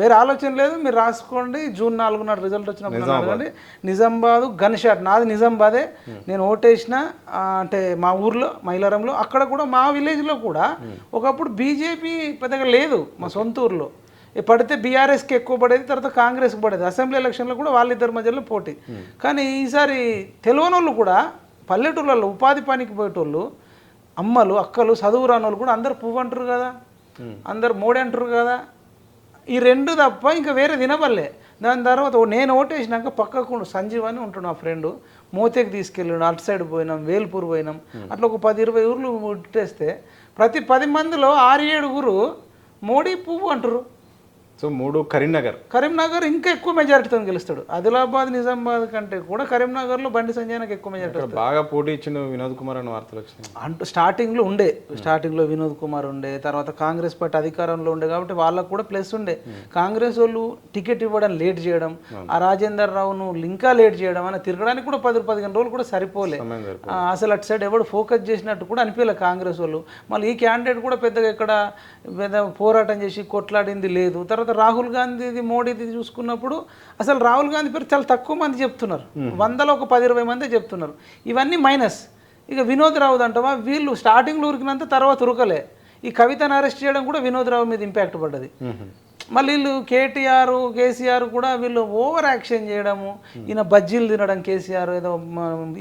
వేరే ఆలోచన లేదు, మీరు రాసుకోండి. జూన్ 4 నాడు రిజల్ట్ వచ్చినప్పుడు అడగండి. నిజామాబాద్ గన్ షాట్ నాది నిజామాబాదే. నేను ఓటేసిన అంటే మా ఊర్లో మైలారంలో, అక్కడ కూడా మా విలేజ్లో కూడా ఒకప్పుడు బీజేపీ పెద్దగా లేదు మా సొంత ఊర్లో. పడితే బీఆర్ఎస్కి ఎక్కువ పడేది, తర్వాత కాంగ్రెస్కి పడేది. అసెంబ్లీ ఎలక్షన్లో కూడా వాళ్ళిద్దరి మధ్యలో పోటీ. కానీ ఈసారి తెలియని వాళ్ళు కూడా పల్లెటూళ్ళలో ఉపాధి పనికి పోయేటోళ్ళు, అమ్మలు అక్కలు చదువు రాని వాళ్ళు కూడా అందరు పువ్వు అంటారు కదా, అందరు మోడీ అంటారు కదా. ఈ రెండు తప్ప ఇంకా వేరే తినబల్లే. దాని తర్వాత నేను ఓటేసినాక పక్కకు సంజీవ్ అని ఉంటాడు నా ఫ్రెండు, మోతేకి తీసుకెళ్ళాడు. అటు సైడ్ పోయినాం, వేల్పూర్ పోయినాం. అట్లా ఒక 10-20 ఊర్లు ఉట్టేస్తే ప్రతి 10 మందిలో 6-7 ఊరు మోడీ పువ్వు అంటారు. సో 3 కరీంనగర్ ఇంకా ఎక్కువ మెజారిటీతో గెలుస్తాడు. ఆదిలాబాద్ నిజామాబాద్ కంటే కూడా కరీంనగర్లో బండి సంజయ్కి ఎక్కువ మెజారిటీ. బాగా పోటీ ఇచ్చిన వినోద్ కుమార్ అని వార్తలు వచ్చినాయి. అంటూ స్టార్టింగ్లో వినోద్ కుమార్ ఉండే, తర్వాత కాంగ్రెస్ పార్టీ అధికారంలో ఉండే కాబట్టి వాళ్ళకు కూడా ప్లస్ ఉండే. కాంగ్రెస్ వాళ్ళు టికెట్ ఇవ్వడం లేట్ చేయడం, ఆ రాజేందర్ రావును ఇంకా లేట్ చేయడం అని తిరగడానికి కూడా 10-15 రోజులు కూడా సరిపోలే. అసలు అటు సైడ్ ఎవడు ఫోకస్ చేసినట్టు కూడా అనిపించలే కాంగ్రెస్ వాళ్ళు. మళ్ళీ ఈ క్యాండిడేట్ కూడా పెద్దగా ఇక్కడ పోరాటం చేసి కొట్లాడింది లేదు. తర్వాత రాహుల్ గాంధీది మోడీది చూసుకున్నప్పుడు అసలు రాహుల్ గాంధీ పేరు చాలా తక్కువ మంది చెప్తున్నారు, 100లో ఒక 10-20 మంది చెప్తున్నారు. ఇవన్నీ మైనస్. ఇక వినోద్ రావు అంటవా, వీళ్ళు స్టార్టింగ్లో ఉరికినంత తర్వాత ఉరకలే. ఈ కవితను అరెస్ట్ చేయడం కూడా వినోద్ రావు మీద ఇంపాక్ట్ పడ్డది. మళ్ళీ వీళ్ళు కేసీఆర్ కూడా వీళ్ళు ఓవర్ యాక్షన్ చేయడము, ఈయన బజ్జీలు తినడం, కేసీఆర్ ఏదో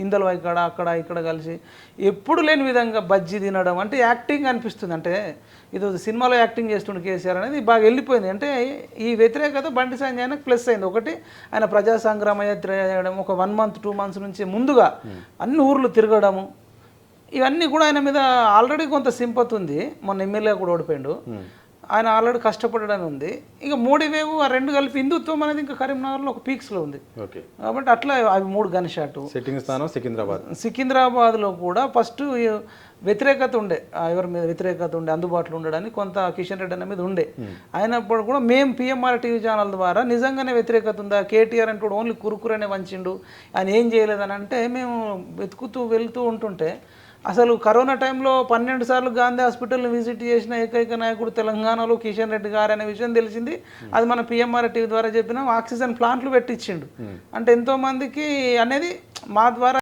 ఇందలు అక్కడ ఇక్కడ కలిసి ఎప్పుడు లేని విధంగా బజ్జీ తినడం అంటే యాక్టింగ్ అనిపిస్తుంది. అంటే ఇది సినిమాలో యాక్టింగ్ చేస్తుండే కేసీఆర్ అనేది బాగా వెళ్ళిపోయింది. అంటే ఈ వ్యతిరేకత బండి సంజయ్కి ప్లస్ అయింది. ఒకటి ఆయన ప్రజా సంగ్రామ యాత్ర చేయడం, ఒక 1 month 2 months నుంచి ముందుగా అన్ని ఊర్లు తిరగడము, ఇవన్నీ కూడా ఆయన మీద ఆల్రెడీ కొంత సింపతి ఉంది. మొన్న ఎమ్మెల్యే కూడా ఓడిపోయిండు, ఆయన ఆల్రెడీ కష్టపడడానికి ఉంది. ఇక మోడీ వేవ్ ఆ రెండు కలిపి హిందుత్వం అనేది ఇంకా కరీంనగర్లో ఒక పీక్స్లో ఉంది. కాబట్టి అట్లా అవి 3 గన్ షాట్. సెట్టింగ్ స్థానం సికింద్రాబాద్లో కూడా ఫస్ట్ వ్యతిరేకత ఉండే, ఎవరి మీద వ్యతిరేకత ఉండే, అందుబాటులో ఉండడానికి కొంత కిషన్ రెడ్డి అనే మీద ఉండే. అయినప్పుడు కూడా మేము పిఎంఆర్ టీవీ ఛానల్ ద్వారా నిజంగానే వ్యతిరేకత ఉందా, కేటీఆర్ అంటే ఓన్లీ కురుకురనే వంచిండు, ఆయన ఏం చేయలేదని అంటే మేము వెళ్తూ ఉంటుంటే అసలు కరోనా టైంలో 12 సార్లు గాంధీ హాస్పిటల్ని విజిట్ చేసిన ఏకైక నాయకుడు తెలంగాణలో కిషన్ రెడ్డి గారు అనే విషయం తెలిసింది. అది మన పిఎంఆర్ టీవీ ద్వారా చెప్పినాం. ఆక్సిజన్ ప్లాంట్లు పెట్టించిండు అంటే ఎంతోమందికి అనేది మా ద్వారా